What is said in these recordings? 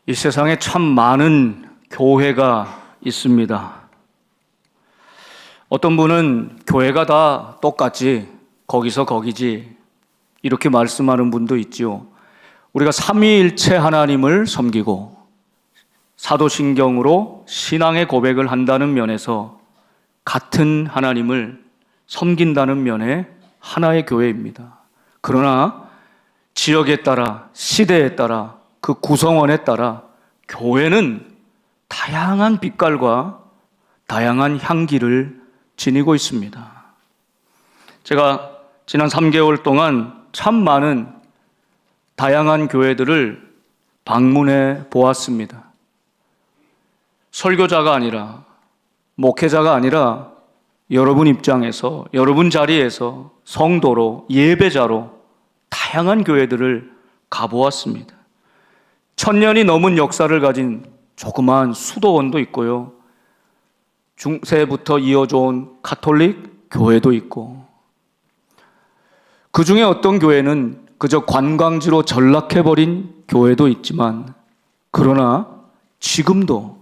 이 세상에 참 많은 교회가 있습니다. 어떤 분은 교회가 다 똑같지, 거기서 거기지, 이렇게 말씀하는 분도 있지요. 우리가 삼위일체 하나님을 섬기고 사도신경으로 신앙의 고백을 한다는 면에서 같은 하나님을 섬긴다는 면에 하나의 교회입니다. 그러나 지역에 따라, 시대에 따라, 그 구성원에 따라 교회는 다양한 빛깔과 다양한 향기를 지니고 있습니다. 제가 지난 3개월 동안 참 많은 다양한 교회들을 방문해 보았습니다. 설교자가 아니라, 목회자가 아니라 여러분 입장에서, 여러분 자리에서 성도로, 예배자로 다양한 교회들을 가보았습니다. 1000년이 넘은 역사를 가진 조그마한 수도원도 있고요. 중세부터 이어져온 가톨릭 교회도 있고, 그 중에 어떤 교회는 그저 관광지로 전락해버린 교회도 있지만, 그러나 지금도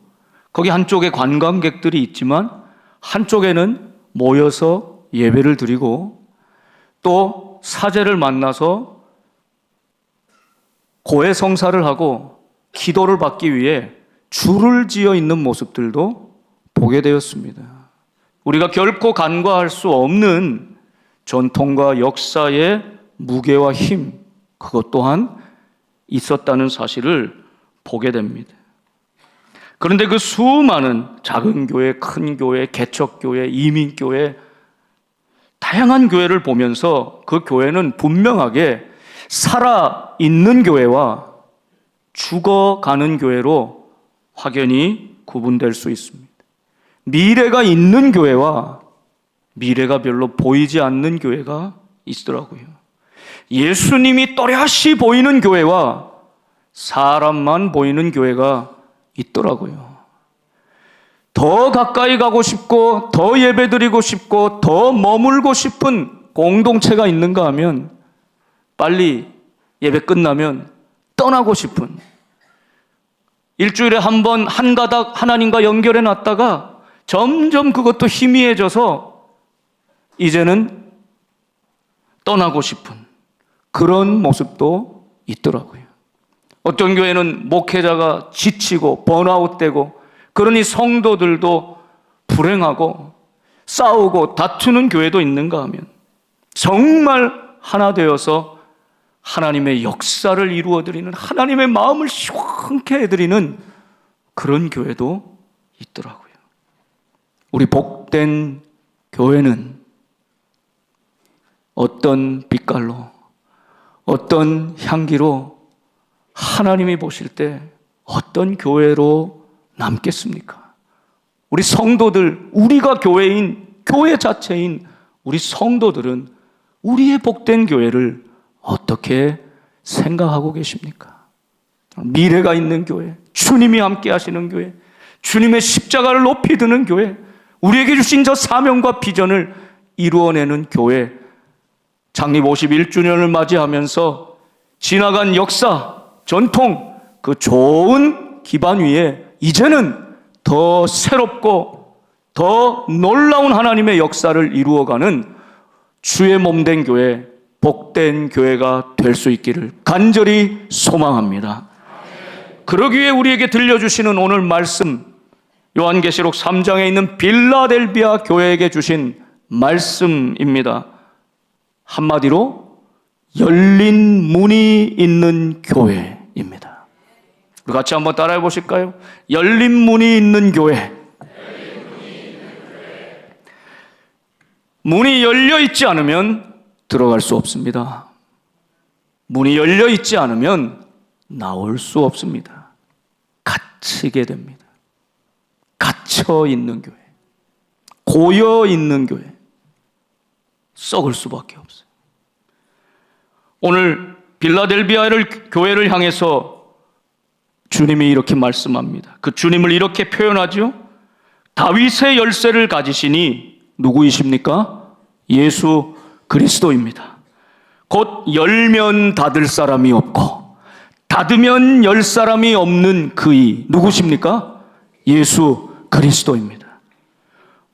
거기 한쪽에 관광객들이 있지만 한쪽에는 모여서 예배를 드리고 또 사제를 만나서 고해성사를 하고 기도를 받기 위해 줄을 지어 있는 모습들도 보게 되었습니다. 우리가 결코 간과할 수 없는 전통과 역사의 무게와 힘, 그것 또한 있었다는 사실을 보게 됩니다. 그런데 그 수많은 작은 교회, 큰 교회, 개척교회, 이민교회, 다양한 교회를 보면서 그 교회는 분명하게 살아있는 교회와 죽어가는 교회로 확연히 구분될 수 있습니다. 미래가 있는 교회와 미래가 별로 보이지 않는 교회가 있더라고요. 예수님이 또렷이 보이는 교회와 사람만 보이는 교회가 있더라고요. 더 가까이 가고 싶고, 더 예배드리고 싶고, 더 머물고 싶은 공동체가 있는가 하면 빨리 예배 끝나면 떠나고 싶은, 일주일에 한 번 한 가닥 하나님과 연결해 놨다가 점점 그것도 희미해져서 이제는 떠나고 싶은 그런 모습도 있더라고요. 어떤 교회는 목회자가 지치고 번아웃되고, 그러니 성도들도 불행하고 싸우고 다투는 교회도 있는가 하면 정말 하나 되어서 하나님의 역사를 이루어드리는, 하나님의 마음을 시원케 해드리는 그런 교회도 있더라고요. 우리 복된 교회는 어떤 빛깔로, 어떤 향기로 하나님이 보실 때 어떤 교회로 남겠습니까? 우리 성도들, 우리가 교회인, 교회 자체인 우리 성도들은 우리의 복된 교회를 어떻게 생각하고 계십니까? 미래가 있는 교회, 주님이 함께 하시는 교회, 주님의 십자가를 높이 드는 교회, 우리에게 주신 저 사명과 비전을 이루어내는 교회, 창립 51주년을 맞이하면서 지나간 역사, 전통, 그 좋은 기반 위에 이제는 더 새롭고 더 놀라운 하나님의 역사를 이루어가는 주의 몸된 교회, 복된 교회가 될 수 있기를 간절히 소망합니다. 그러기 위해 우리에게 들려주시는 오늘 말씀, 요한계시록 3장에 있는 빌라델비아 교회에게 주신 말씀입니다. 한마디로 열린 문이 있는 교회입니다. 우리 같이 한번 따라해 보실까요? 열린 문이 있는 교회. 문이 열려 있지 않으면 들어갈 수 없습니다. 문이 열려 있지 않으면 나올 수 없습니다. 갇히게 됩니다. 갇혀 있는 교회, 고여 있는 교회, 썩을 수밖에 없어요. 오늘 빌라델비아 교회를 향해서 주님이 이렇게 말씀합니다. 그 주님을 이렇게 표현하죠. 다윗의 열쇠를 가지시니 누구이십니까? 예수 그리스도입니다. 곧 열면 닫을 사람이 없고 닫으면 열 사람이 없는 그이 누구십니까? 예수 그리스도입니다.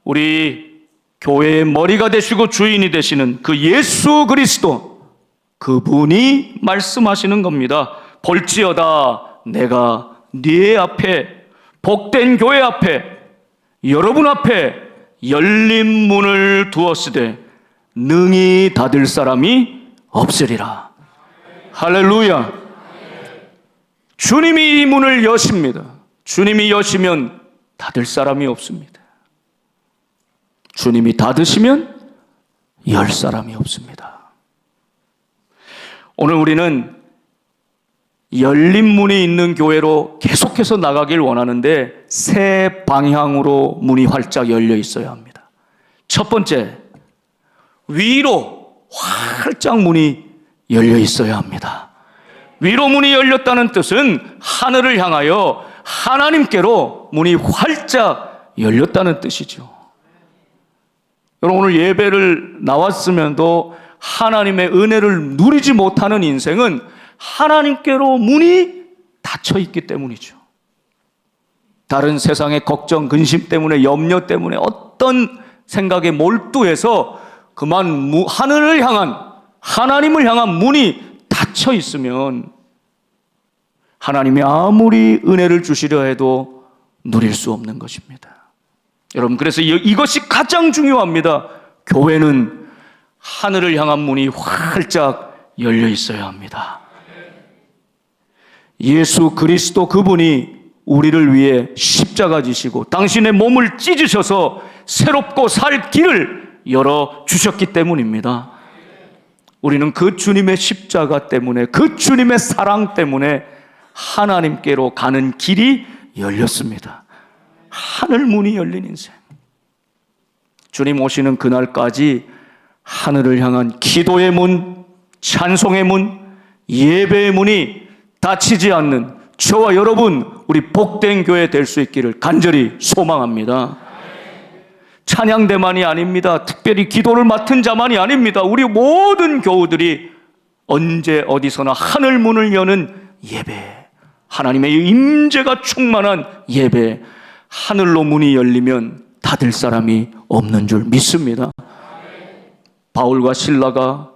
우리 교회의 머리가 되시고 주인이 되시는 그 예수 그리스도, 그분이 말씀하시는 겁니다. 볼지어다 내가 네 앞에, 복된 교회 앞에, 여러분 앞에 열린 문을 두었으되 능히 닫을 사람이 없으리라. 할렐루야. 주님이 이 문을 여십니다. 주님이 여시면 닫을 사람이 없습니다. 주님이 닫으시면 열 사람이 없습니다. 오늘 우리는 열린 문이 있는 교회로 계속해서 나가길 원하는데 세 방향으로 문이 활짝 열려 있어야 합니다. 첫 번째, 위로 활짝 문이 열려 있어야 합니다. 위로 문이 열렸다는 뜻은 하늘을 향하여 하나님께로 문이 활짝 열렸다는 뜻이죠. 여러분, 오늘 예배를 나왔으면도 하나님의 은혜를 누리지 못하는 인생은 하나님께로 문이 닫혀 있기 때문이죠. 다른 세상의 걱정, 근심 때문에, 염려 때문에 어떤 생각에 몰두해서 그만 하늘을 향한, 하나님을 향한 문이 닫혀 있으면 하나님이 아무리 은혜를 주시려 해도 누릴 수 없는 것입니다. 여러분, 그래서 이것이 가장 중요합니다. 교회는 하늘을 향한 문이 활짝 열려 있어야 합니다. 예수 그리스도 그분이 우리를 위해 십자가 지시고 당신의 몸을 찢으셔서 새롭고 살 길을 열어주셨기 때문입니다. 우리는 그 주님의 십자가 때문에, 그 주님의 사랑 때문에 하나님께로 가는 길이 열렸습니다. 하늘 문이 열린 인생. 주님 오시는 그날까지 하늘을 향한 기도의 문, 찬송의 문, 예배의 문이 닫히지 않는 저와 여러분, 우리 복된 교회 될 수 있기를 간절히 소망합니다. 찬양대만이 아닙니다. 특별히 기도를 맡은 자만이 아닙니다. 우리 모든 교우들이 언제 어디서나 하늘 문을 여는 예배, 하나님의 임재가 충만한 예배, 하늘로 문이 열리면 닫을 사람이 없는 줄 믿습니다. 바울과 실라가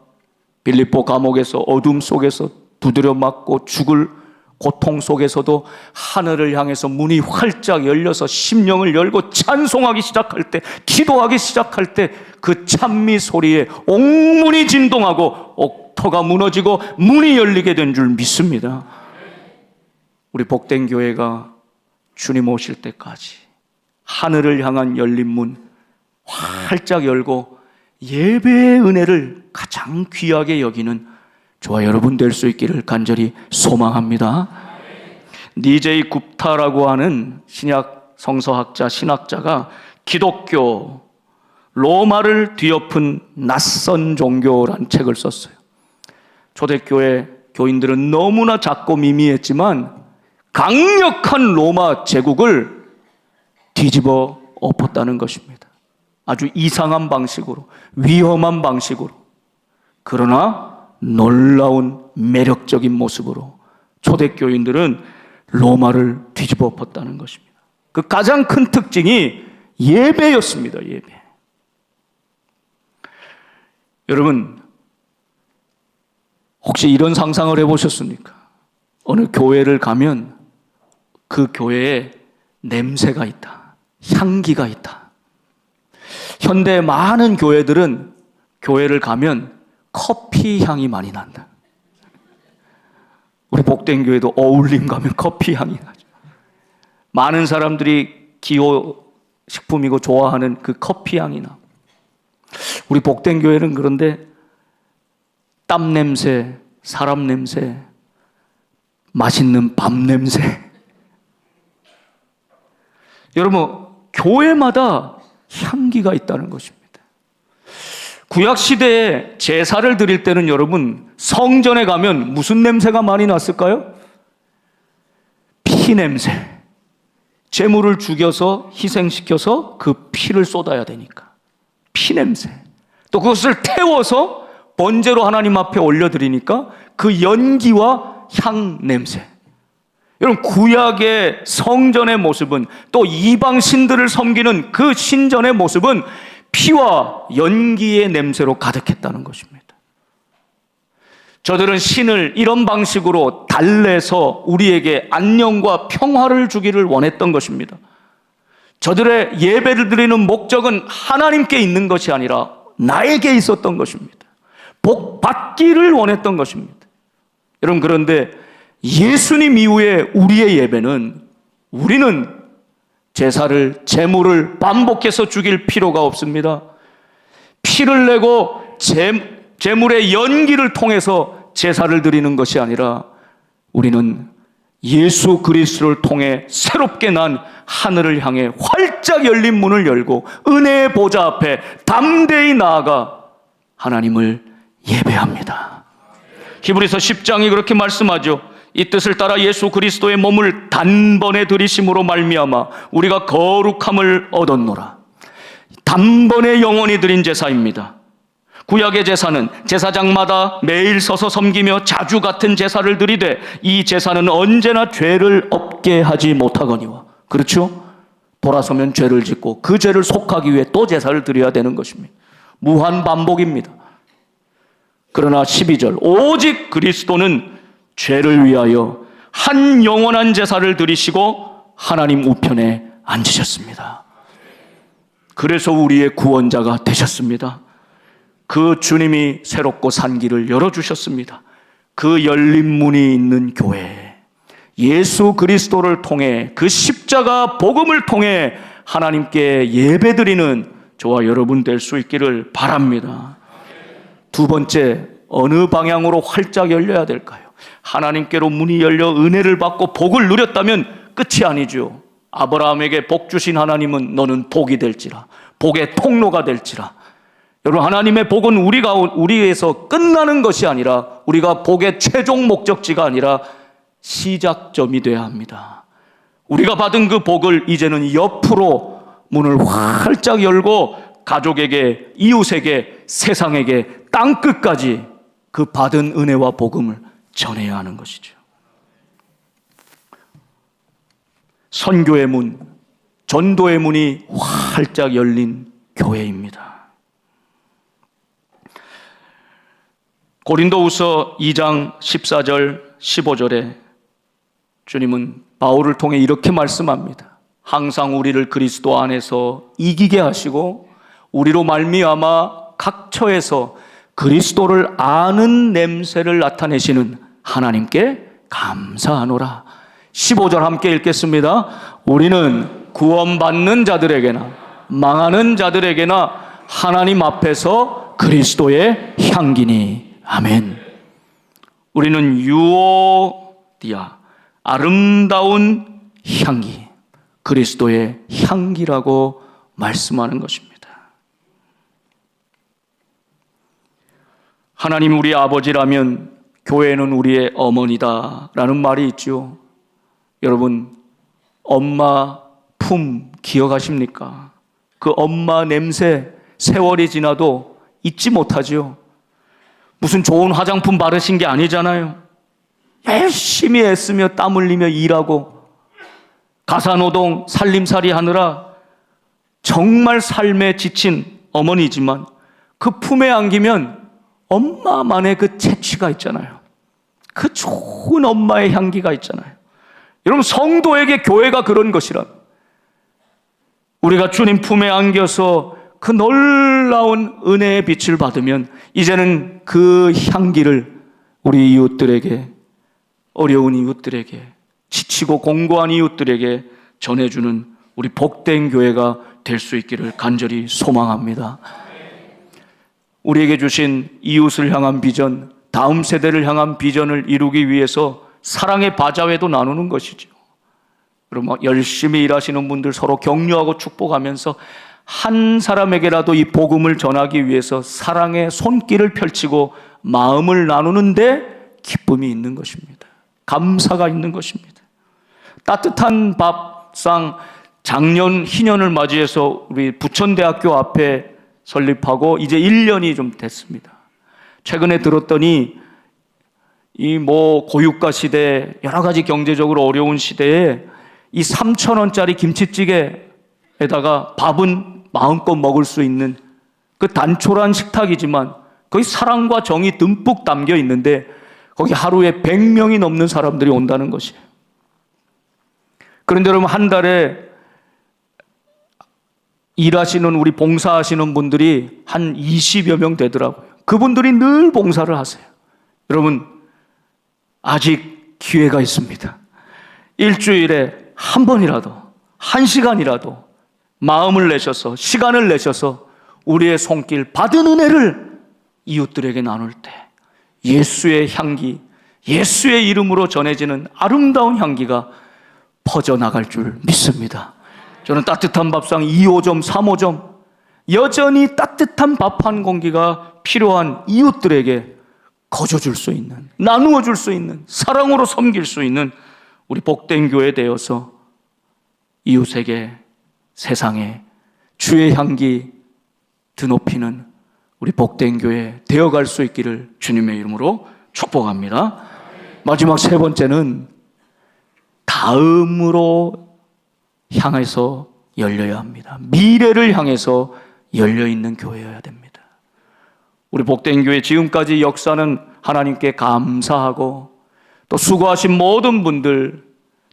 빌립보 감옥에서 어둠 속에서 두드려 맞고 죽을 고통 속에서도 하늘을 향해서 문이 활짝 열려서 심령을 열고 찬송하기 시작할 때, 기도하기 시작할 때 그 찬미 소리에 옥문이 진동하고 옥터가 무너지고 문이 열리게 된 줄 믿습니다. 우리 복된 교회가 주님 오실 때까지 하늘을 향한 열린 문 활짝 열고 예배의 은혜를 가장 귀하게 여기는 저와 여러분 될 수 있기를 간절히 소망합니다. 니제이 굽타라고 하는 신약 성서학자, 신학자가 기독교, 로마를 뒤엎은 낯선 종교란 책을 썼어요. 초대교회 교인들은 너무나 작고 미미했지만 강력한 로마 제국을 뒤집어 엎었다는 것입니다. 아주 이상한 방식으로, 위험한 방식으로, 그러나 놀라운 매력적인 모습으로 초대교인들은 로마를 뒤집어 엎었다는 것입니다. 그 가장 큰 특징이 예배였습니다. 예배. 여러분, 혹시 이런 상상을 해보셨습니까? 어느 교회를 가면 그 교회에 냄새가 있다, 향기가 있다. 현대 많은 교회들은 교회를 가면 커피 향이 많이 난다. 우리 복된 교회도 어울림 가면 커피 향이 나죠. 많은 사람들이 기호식품이고 좋아하는 그 커피 향이 나. 우리 복된 교회는 그런데 땀 냄새, 사람 냄새, 맛있는 밥 냄새. 여러분, 교회마다 향기가 있다는 것입니다. 구약시대에 제사를 드릴 때는 여러분, 성전에 가면 무슨 냄새가 많이 났을까요? 피 냄새. 제물을 죽여서 희생시켜서 그 피를 쏟아야 되니까 피 냄새. 또 그것을 태워서 번제로 하나님 앞에 올려드리니까 그 연기와 향 냄새. 여러분, 구약의 성전의 모습은, 또 이방 신들을 섬기는 그 신전의 모습은 피와 연기의 냄새로 가득했다는 것입니다. 저들은 신을 이런 방식으로 달래서 우리에게 안녕과 평화를 주기를 원했던 것입니다. 저들의 예배를 드리는 목적은 하나님께 있는 것이 아니라 나에게 있었던 것입니다. 복 받기를 원했던 것입니다. 여러분, 그런데 예수님 이후에 우리의 예배는, 우리는 제사를, 제물을 반복해서 죽일 필요가 없습니다. 피를 내고 제물의 연기를 통해서 제사를 드리는 것이 아니라 우리는 예수 그리스도를 통해 새롭게 난 하늘을 향해 활짝 열린 문을 열고 은혜의 보좌 앞에 담대히 나아가 하나님을 예배합니다. 히브리서 10장이 그렇게 말씀하죠. 이 뜻을 따라 예수 그리스도의 몸을 단번에 들이심으로 말미암아 우리가 거룩함을 얻었노라. 단번에 영원히 드린 제사입니다. 구약의 제사는 제사장마다 매일 서서 섬기며 자주 같은 제사를 드리되 이 제사는 언제나 죄를 없게 하지 못하거니와, 그렇죠? 돌아서면 죄를 짓고 그 죄를 속하기 위해 또 제사를 드려야 되는 것입니다. 무한 반복입니다. 그러나 12절, 오직 그리스도는 죄를 위하여 한 영원한 제사를 드리시고 하나님 우편에 앉으셨습니다. 그래서 우리의 구원자가 되셨습니다. 그 주님이 새롭고 산 길을 열어주셨습니다. 그 열린 문이 있는 교회, 예수 그리스도를 통해, 그 십자가 복음을 통해 하나님께 예배드리는 저와 여러분 될 수 있기를 바랍니다. 두 번째, 어느 방향으로 활짝 열려야 될까요? 하나님께로 문이 열려 은혜를 받고 복을 누렸다면 끝이 아니죠. 아브라함에게 복 주신 하나님은 너는 복이 될지라, 복의 통로가 될지라. 여러분, 하나님의 복은 우리에서 끝나는 것이 아니라, 우리가 복의 최종 목적지가 아니라 시작점이 되어야 합니다. 우리가 받은 그 복을 이제는 옆으로 문을 활짝 열고 가족에게, 이웃에게, 세상에게, 땅끝까지 그 받은 은혜와 복음을 전해야 하는 것이죠. 선교의 문, 전도의 문이 활짝 열린 교회입니다. 고린도후서 2장 14절 15절에 주님은 바울을 통해 이렇게 말씀합니다. 항상 우리를 그리스도 안에서 이기게 하시고 우리로 말미암아 각 처에서 그리스도를 아는 냄새를 나타내시는 하나님께 감사하노라. 15절 함께 읽겠습니다. 우리는 구원받는 자들에게나 망하는 자들에게나 하나님 앞에서 그리스도의 향기니. 아멘. 우리는 유오디아, 아름다운 향기, 그리스도의 향기라고 말씀하는 것입니다. 하나님 우리 아버지라면 교회는 우리의 어머니다라는 말이 있죠. 여러분, 엄마 품 기억하십니까? 그 엄마 냄새 세월이 지나도 잊지 못하죠. 무슨 좋은 화장품 바르신 게 아니잖아요. 열심히 애쓰며 땀 흘리며 일하고 가사노동 살림살이 하느라 정말 삶에 지친 어머니지만 그 품에 안기면 엄마만의 그 채취가 있잖아요. 그 좋은 엄마의 향기가 있잖아요. 여러분, 성도에게 교회가 그런 것이라. 우리가 주님 품에 안겨서 그 놀라운 은혜의 빛을 받으면 이제는 그 향기를 우리 이웃들에게, 어려운 이웃들에게, 지치고 공고한 이웃들에게 전해주는 우리 복된 교회가 될 수 있기를 간절히 소망합니다. 우리에게 주신 이웃을 향한 비전, 다음 세대를 향한 비전을 이루기 위해서 사랑의 바자회도 나누는 것이죠. 여러분, 열심히 일하시는 분들 서로 격려하고 축복하면서 한 사람에게라도 이 복음을 전하기 위해서 사랑의 손길을 펼치고 마음을 나누는데 기쁨이 있는 것입니다. 감사가 있는 것입니다. 따뜻한 밥상, 작년 희년을 맞이해서 우리 부천대학교 앞에 설립하고 이제 1년이 좀 됐습니다. 최근에 들었더니 이 고유가 시대, 여러 가지 경제적으로 어려운 시대에 이 3,000원짜리 김치찌개에다가 밥은 마음껏 먹을 수 있는 그 단촐한 식탁이지만 거기 사랑과 정이 듬뿍 담겨 있는데 거기 하루에 100명이 넘는 사람들이 온다는 것이에요. 그런데 여러분, 한 달에 일하시는, 우리 봉사하시는 분들이 한 20여 명 되더라고요. 그분들이 늘 봉사를 하세요. 여러분, 아직 기회가 있습니다. 일주일에 한 번이라도, 한 시간이라도 마음을 내셔서, 시간을 내셔서 우리의 손길 받은 은혜를 이웃들에게 나눌 때 예수의 향기, 예수의 이름으로 전해지는 아름다운 향기가 퍼져나갈 줄 믿습니다. 저는 따뜻한 밥상 2호점, 3호점, 여전히 따뜻한 밥 한 공기가 필요한 이웃들에게 거저줄 수 있는, 나누어 줄 수 있는, 사랑으로 섬길 수 있는 우리 복된 교회 되어서 이웃에게, 세상에 주의 향기 드높이는 우리 복된 교회 되어갈 수 있기를 주님의 이름으로 축복합니다. 마지막 세 번째는 다음으로 향해서 열려야 합니다. 미래를 향해서 열려있는 교회여야 됩니다. 우리 복된 교회 지금까지 역사는 하나님께 감사하고 또 수고하신 모든 분들,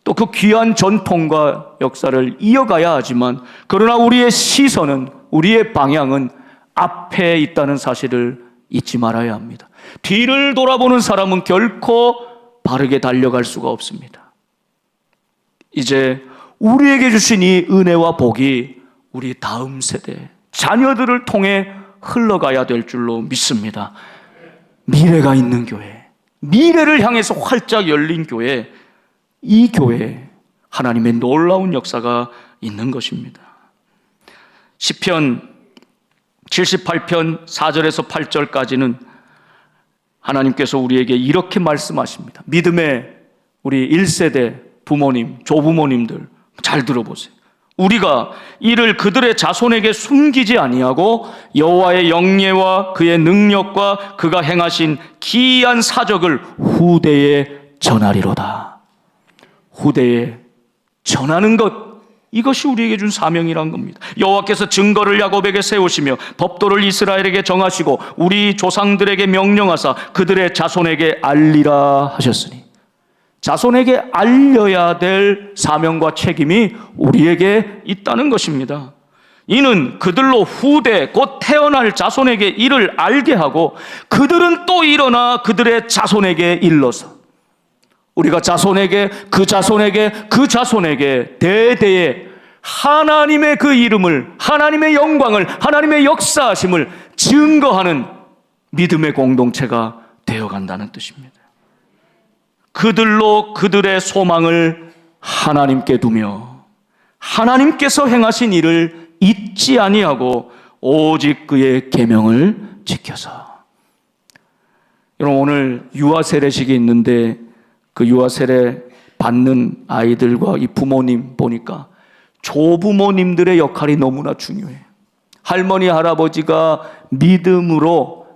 또 그 귀한 전통과 역사를 이어가야 하지만, 그러나 우리의 시선은, 우리의 방향은 앞에 있다는 사실을 잊지 말아야 합니다. 뒤를 돌아보는 사람은 결코 바르게 달려갈 수가 없습니다. 이제 우리에게 주신 이 은혜와 복이 우리 다음 세대, 자녀들을 통해 흘러가야 될 줄로 믿습니다. 미래가 있는 교회, 미래를 향해서 활짝 열린 교회, 이 교회에 하나님의 놀라운 역사가 있는 것입니다. 시편 78편 4절에서 8절까지는 하나님께서 우리에게 이렇게 말씀하십니다. 믿음의 우리 1세대 부모님, 조부모님들 잘 들어보세요. 우리가 이를 그들의 자손에게 숨기지 아니하고 여호와의 영예와 그의 능력과 그가 행하신 기이한 사적을 후대에 전하리로다. 후대에 전하는 것, 이것이 우리에게 준 사명이란 겁니다. 여호와께서 증거를 야곱에게 세우시며 법도를 이스라엘에게 정하시고 우리 조상들에게 명령하사 그들의 자손에게 알리라 하셨으니, 자손에게 알려야 될 사명과 책임이 우리에게 있다는 것입니다. 이는 그들로 후대 곧 태어날 자손에게 이를 알게 하고 그들은 또 일어나 그들의 자손에게 일러서 우리가 자손에게 그 자손에게 그 자손에게 대대에 하나님의 그 이름을, 하나님의 영광을, 하나님의 역사하심을 증거하는 믿음의 공동체가 되어간다는 뜻입니다. 그들로 그들의 소망을 하나님께 두며 하나님께서 행하신 일을 잊지 아니하고 오직 그의 계명을 지켜서. 여러분, 오늘 유아 세례식이 있는데 그 유아 세례 받는 아이들과 이 부모님 보니까 조부모님들의 역할이 너무나 중요해요. 할머니, 할아버지가 믿음으로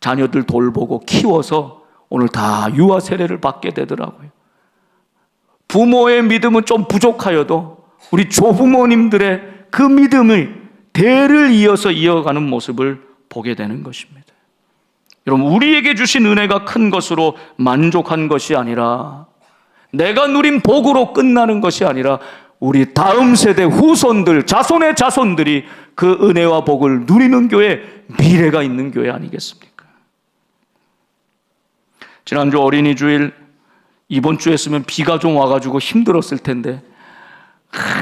자녀들 돌보고 키워서 오늘 다 유아 세례를 받게 되더라고요. 부모의 믿음은 좀 부족하여도 우리 조부모님들의 그 믿음을 대를 이어서 이어가는 모습을 보게 되는 것입니다. 여러분, 우리에게 주신 은혜가 큰 것으로 만족한 것이 아니라, 내가 누린 복으로 끝나는 것이 아니라 우리 다음 세대 후손들, 자손의 자손들이 그 은혜와 복을 누리는 교회, 미래가 있는 교회 아니겠습니까? 지난주 어린이 주일, 이번 주에 했으면 비가 좀 와가지고 힘들었을 텐데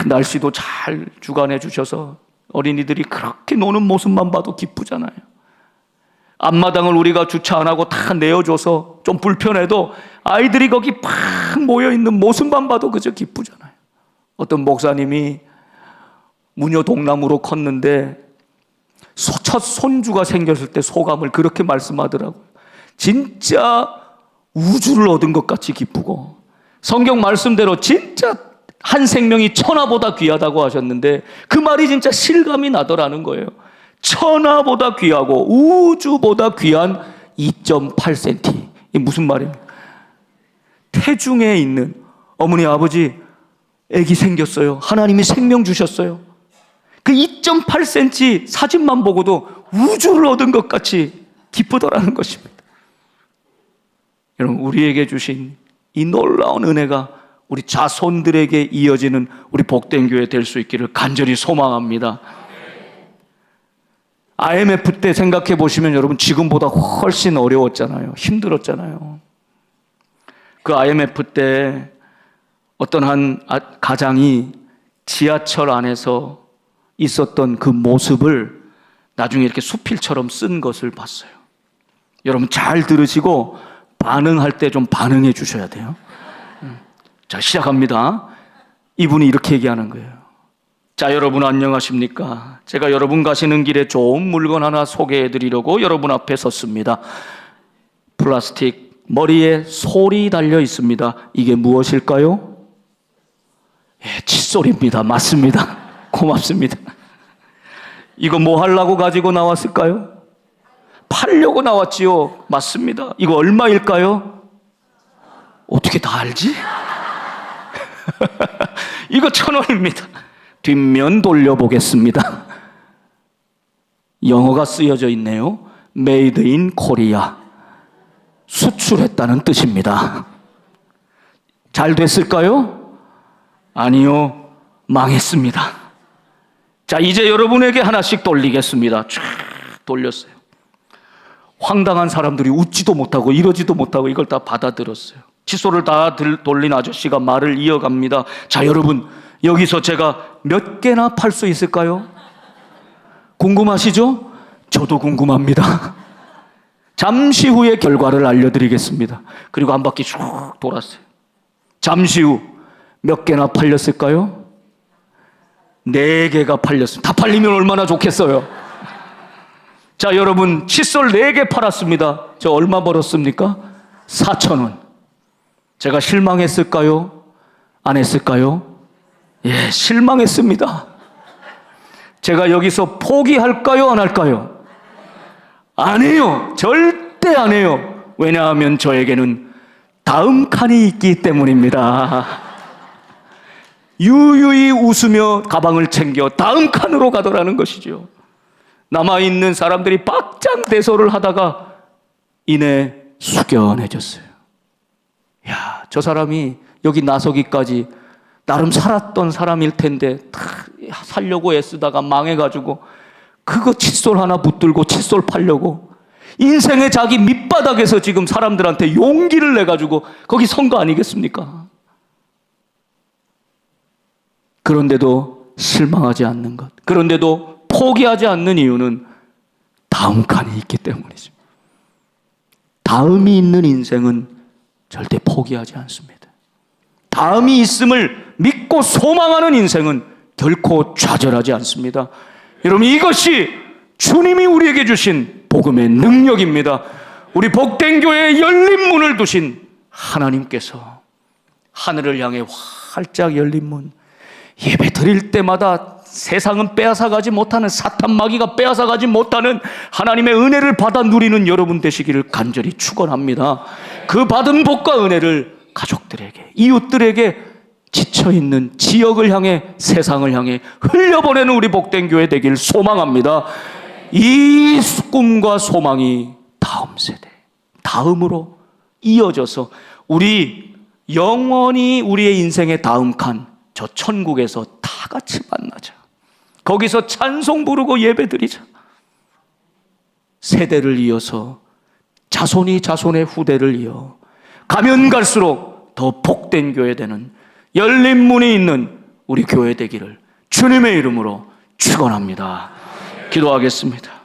날씨도 잘 주관해 주셔서 어린이들이 그렇게 노는 모습만 봐도 기쁘잖아요. 앞마당을 우리가 주차 안 하고 다 내어줘서 좀 불편해도 아이들이 거기 팍 모여있는 모습만 봐도 그저 기쁘잖아요. 어떤 목사님이 무녀 동남으로 컸는데 첫 손주가 생겼을 때 소감을 그렇게 말씀하더라고요. 진짜 우주를 얻은 것 같이 기쁘고, 성경 말씀대로 진짜 한 생명이 천하보다 귀하다고 하셨는데 그 말이 진짜 실감이 나더라는 거예요. 천하보다 귀하고 우주보다 귀한 2.8cm. 이게 무슨 말입니까? 태중에 있는 어머니 아버지 아기 생겼어요. 하나님이 생명 주셨어요. 그 2.8cm 사진만 보고도 우주를 얻은 것 같이 기쁘더라는 것입니다. 여러분, 우리에게 주신 이 놀라운 은혜가 우리 자손들에게 이어지는 우리 복된 교회 될 수 있기를 간절히 소망합니다. IMF 때 생각해 보시면 여러분, 지금보다 훨씬 어려웠잖아요. 힘들었잖아요. 그 IMF 때 어떤 한 가장이 지하철 안에서 있었던 그 모습을 나중에 이렇게 수필처럼 쓴 것을 봤어요. 여러분, 잘 들으시고 반응할 때 좀 반응해 주셔야 돼요. 자, 시작합니다. 이분이 이렇게 얘기하는 거예요. 자, 여러분 안녕하십니까? 제가 여러분 가시는 길에 좋은 물건 하나 소개해 드리려고 여러분 앞에 섰습니다. 플라스틱 머리에 솔이 달려 있습니다. 이게 무엇일까요? 예, 칫솔입니다. 맞습니다. 고맙습니다. 이거 뭐 하려고 가지고 나왔을까요? 팔려고 나왔지요. 맞습니다. 이거 얼마일까요? 어떻게 다 알지? 이거 1,000원입니다. 뒷면 돌려보겠습니다. 영어가 쓰여져 있네요. Made in Korea. 수출했다는 뜻입니다. 잘 됐을까요? 아니요. 망했습니다. 자, 이제 여러분에게 하나씩 돌리겠습니다. 쫙 돌렸어요. 황당한 사람들이 웃지도 못하고 이러지도 못하고 이걸 다 받아들었어요. 칫솔을 다 돌린 아저씨가 말을 이어갑니다. 자, 여러분, 여기서 제가 몇 개나 팔 수 있을까요? 궁금하시죠? 저도 궁금합니다. 잠시 후에 결과를 알려드리겠습니다. 그리고 한 바퀴 쭉 돌았어요. 잠시 후 몇 개나 팔렸을까요? 4개가 팔렸습니다. 다 팔리면 얼마나 좋겠어요. 자, 여러분, 칫솔 4개 팔았습니다. 저 얼마 벌었습니까? 4,000원. 제가 실망했을까요? 안 했을까요? 예, 실망했습니다. 제가 여기서 포기할까요? 안 할까요? 안 해요. 절대 안 해요. 왜냐하면 저에게는 다음 칸이 있기 때문입니다. 유유히 웃으며 가방을 챙겨 다음 칸으로 가더라는 것이죠. 남아있는 사람들이 박장대소를 하다가 이내 숙연해졌어요. 야, 저 사람이 여기 나서기까지 나름 살았던 사람일 텐데 다 살려고 애쓰다가 망해가지고 그거 칫솔 하나 붙들고 칫솔 팔려고 인생의 자기 밑바닥에서 지금 사람들한테 용기를 내가지고 거기 선 거 아니겠습니까? 그런데도 실망하지 않는 것, 그런데도 포기하지 않는 이유는 다음 칸이 있기 때문이죠. 다음이 있는 인생은 절대 포기하지 않습니다. 다음이 있음을 믿고 소망하는 인생은 결코 좌절하지 않습니다. 여러분, 이것이 주님이 우리에게 주신 복음의 능력입니다. 우리 복된 교회에 열린 문을 두신 하나님께서 하늘을 향해 활짝 열린 문, 예배 드릴 때마다 세상은 빼앗아가지 못하는, 사탄 마귀가 빼앗아가지 못하는 하나님의 은혜를 받아 누리는 여러분 되시기를 간절히 축원합니다. 그 받은 복과 은혜를 가족들에게, 이웃들에게, 지쳐있는 지역을 향해, 세상을 향해 흘려보내는 우리 복된 교회 되길 소망합니다. 이 꿈과 소망이 다음 세대, 다음으로 이어져서 우리 영원히 우리의 인생의 다음 칸, 저 천국에서 다 같이 만나자. 거기서 찬송 부르고 예배 드리자. 세대를 이어서 자손이 자손의 후대를 이어 가면 갈수록 더 복된 교회 되는 열린 문이 있는 우리 교회 되기를 주님의 이름으로 축원합니다. 기도하겠습니다.